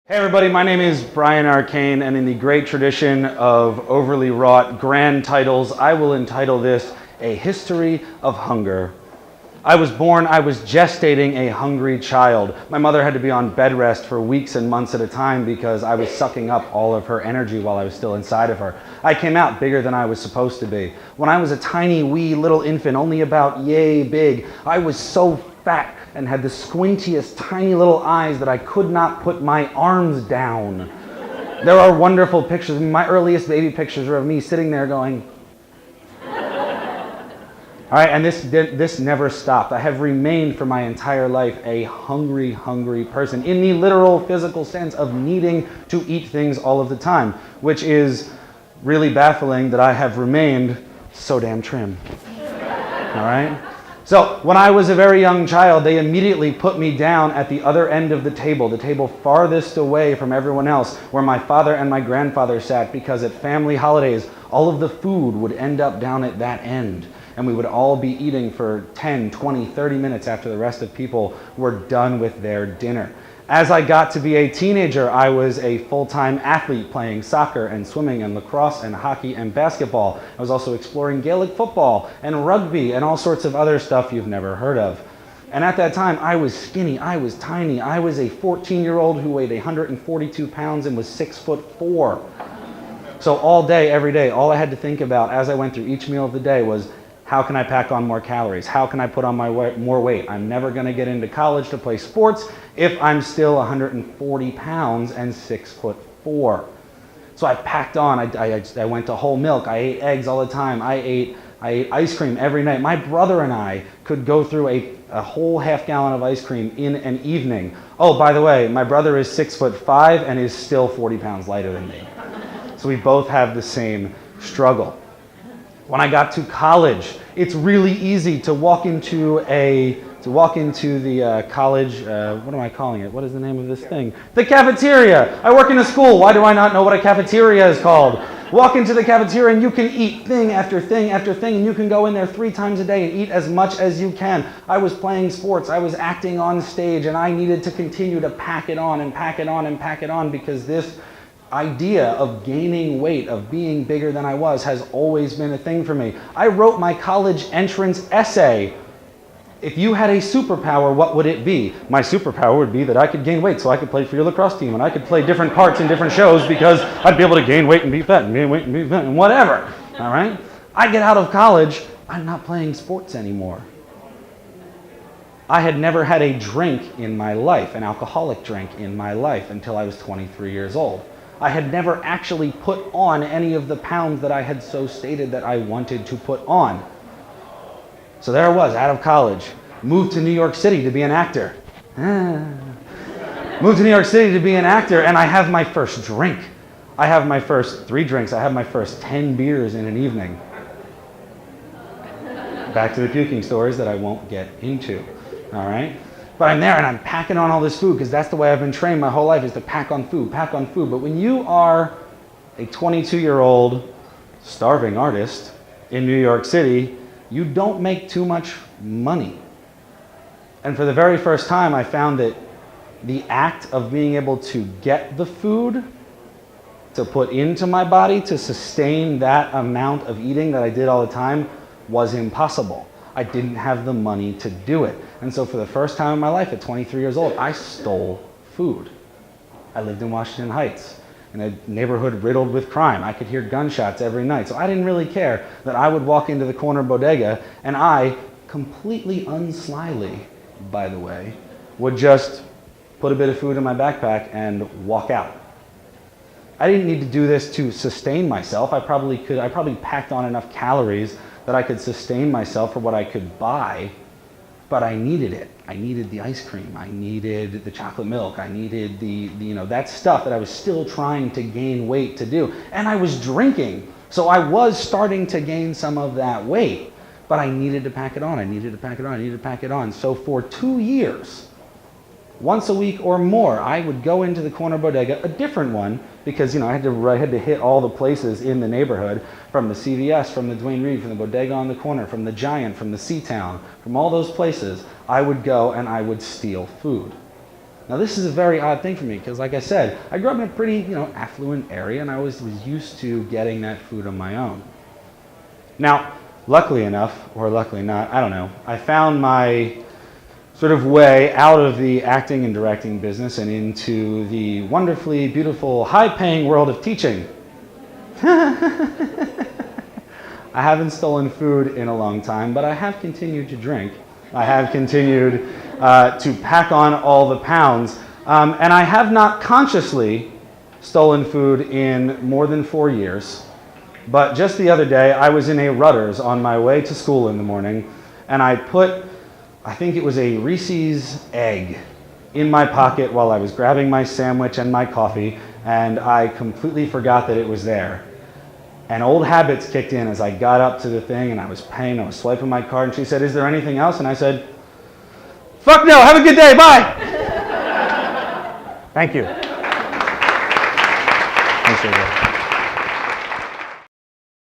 Hey everybody, my name is Bryan Caine, and in the great tradition of overly wrought grand titles, I will entitle this A History of Hunger. I was gestating a hungry child. My mother had to be on bed rest for weeks and months at a time because I was sucking up all of her energy while I was still inside of her. I came out bigger than I was supposed to be. When I was a tiny wee little infant, only about yay big, I was so fat and had the squintiest tiny little eyes that I could not put my arms down. There are wonderful pictures. My earliest baby pictures are of me sitting there going, all right, and this never stopped. I have remained for my entire life a hungry, hungry person in the literal physical sense of needing to eat things all of the time, which is really baffling that I have remained so damn trim. All right? So when I was a very young child, they immediately put me down at the other end of the table farthest away from everyone else, where my father and my grandfather sat, because at family holidays, all of the food would end up down at that end. And we would all be eating for 10, 20, 30 minutes after the rest of people were done with their dinner. As I got to be a teenager, I was a full-time athlete playing soccer and swimming and lacrosse and hockey and basketball. I was also exploring Gaelic football and rugby and all sorts of other stuff you've never heard of. And at that time, I was skinny, I was tiny. I was a 14-year-old who weighed 142 pounds and was 6'4". So all day, every day, all I had to think about as I went through each meal of the day was, how can I pack on more calories? How can I put on more weight? I'm never going to get into college to play sports if I'm still 140 pounds and 6'4". So I packed on. I went to whole milk. I ate eggs all the time. I ate ice cream every night. My brother and I could go through a whole half gallon of ice cream in an evening. Oh, by the way, my brother is 6'5" and is still 40 pounds lighter than me. So we both have the same struggle. When I got to college, it's really easy to walk into the college, what am I calling it? What is the name of this thing? The cafeteria. I work in a school. Why do I not know what a cafeteria is called? Walk into the cafeteria and you can eat thing after thing after thing, and you can go in there 3 times a day and eat as much as you can. I was playing sports. I was acting on stage, and I needed to continue to pack it on and pack it on and pack it on, because this idea of gaining weight, of being bigger than I was, has always been a thing for me. I wrote my college entrance essay. If you had a superpower, what would it be? My superpower would be that I could gain weight so I could play for your lacrosse team, and I could play different parts in different shows because I'd be able to gain weight and be fat and gain weight and be fat and whatever. All right? I get out of college, I'm not playing sports anymore. I had never had a drink in my life, an alcoholic drink in my life, until I was 23 years old. I had never actually put on any of the pounds that I had so stated that I wanted to put on. So there I was, out of college, moved to New York City to be an actor. Moved to New York City to be an actor, and I have my first drink. I have my first 3 drinks. I have my first 10 beers in an evening. Back to the puking stories that I won't get into, all right? But I'm there and I'm packing on all this food, because that's the way I've been trained my whole life, is to pack on food, pack on food. But when you are a 22-year-old starving artist in New York City, you don't make too much money. And for the very first time, I found that the act of being able to get the food to put into my body to sustain that amount of eating that I did all the time was impossible. I didn't have the money to do it. And so for the first time in my life, at 23 years old, I stole food. I lived in Washington Heights, in a neighborhood riddled with crime. I could hear gunshots every night. So I didn't really care that I would walk into the corner bodega, and I, completely unslyly, by the way, would just put a bit of food in my backpack and walk out. I didn't need to do this to sustain myself. I probably packed on enough calories that I could sustain myself for what I could buy, but I needed it. I needed the ice cream. I needed the chocolate milk. I needed that stuff that I was still trying to gain weight to do. And I was drinking, so I was starting to gain some of that weight, but I needed to pack it on. I needed to pack it on. I needed to pack it on. So for 2 years, once a week or more, I would go into the corner bodega, a different one, because I had to hit all the places in the neighborhood, from the CVS, from the Duane Reade, from the bodega on the corner, from the Giant, from the Seatown, from all those places. I would go and I would steal food. Now this is a very odd thing for me because, like I said, I grew up in a pretty, affluent area, and I was used to getting that food on my own. Now, luckily enough, or luckily not, I don't know, I found my sort of way out of the acting and directing business and into the wonderfully beautiful, high-paying world of teaching. I haven't stolen food in a long time, but I have continued to drink. I have continued to pack on all the pounds, and I have not consciously stolen food in more than 4 years. But just the other day, I was in a Rutter's on my way to school in the morning, and I put, I think it was a Reese's egg, in my pocket while I was grabbing my sandwich and my coffee, and I completely forgot that it was there. And old habits kicked in as I got up to the thing, and I was paying, I was swiping my card, and she said, "Is there anything else?" And I said, "Fuck no, have a good day, bye!" Thank you. Thanks, David.